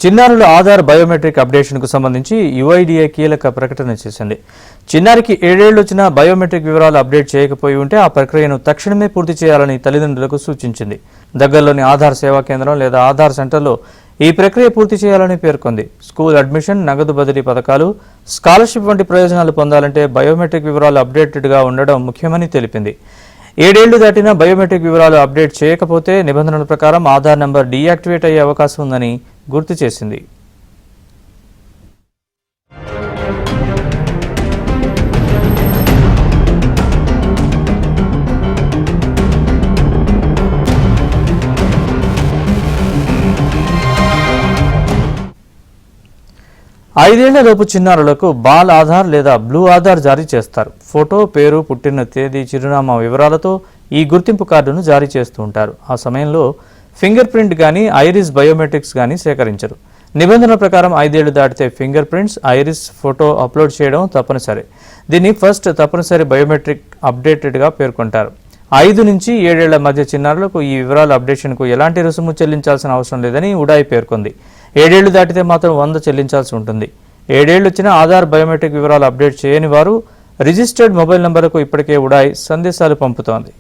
చిన్నారుల ఆధార్ బయోమెట్రిక్ అప్డేషన్కు సంబంధించి యుఐడిఏ కీలక ప్రకటన చేసింది. చిన్నారికి 7 ఏళ్లు వచ్చినా బయోమెట్రిక్ వివరాలు అప్డేట్ చేయకపోయి ఉంటే ఆ ప్రక్రియను తక్షణమే పూర్తి చేయాలని తల్లిదండ్రులకు సూచించింది. దగ్గరలోని ఆధార్ సేవా కేంద్రం లేదా ఆధార్ సెంటర్లో ఈ ప్రక్రియ పూర్తి చేయాలని పేర్కొంది. స్కూల్ అడ్మిషన్, నగదు బదిలీ పథకాలు, స్కాలర్షిప్ వంటి ప్రయోజనాలు పొందాలంటే బయోమెట్రిక్ వివరాలు అప్డేటెడ్గా ఉండడం ముఖ్యమని తెలిపింది. 7 ఏళ్లు దాటినా బయోమెట్రిక్ వివరాలు అప్డేట్ చేయకపోతే నిబంధనల ప్రకారం ఆధార్ నంబర్ డీయాక్టివేట్ అయ్యే అవకాశం ఉందని గుర్తు చేసింది. ఐదేళ్లలోపు చిన్నారులకు బాల్ ఆధార్ లేదా బ్లూ ఆధార్ జారీ చేస్తారు. ఫోటో, పేరు, పుట్టిన తేదీ, చిరునామా వివరాలతో ఈ గుర్తింపు కార్డును జారీ చేస్తూ ఉంటారు. ఆ సమయంలో ఫింగర్ ప్రింట్ కానీ ఐరిస్ బయోమెట్రిక్స్ కానీ సేకరించరు. నిబంధనల ప్రకారం 5 ఏళ్లు దాటితే finger prints, iris, photo upload చేయడం తప్పనిసరి. దీన్ని ఫస్ట్ తప్పనిసరి బయోమెట్రిక్ అప్డేటెడ్గా పేర్కొంటారు. 5 నుంచి 7 ఏళ్ల మధ్య చిన్నారులకు ఈ వివరాల అప్డేషన్కు ఎలాంటి రుసుము చెల్లించాల్సిన అవసరం లేదని ఉడాయ్ పేర్కొంది. 7 ఏళ్లు దాటితే మాత్రం 100 చెల్లించాల్సి ఉంటుంది. 7 ఏళ్లు వచ్చిన ఆధార్ బయోమెట్రిక్ వివరాలు అప్డేట్ చేయని వారు రిజిస్టర్డ్ మొబైల్ నంబర్లకు ఇప్పటికే ఉడాయ్ సందేశాలు పంపుతోంది.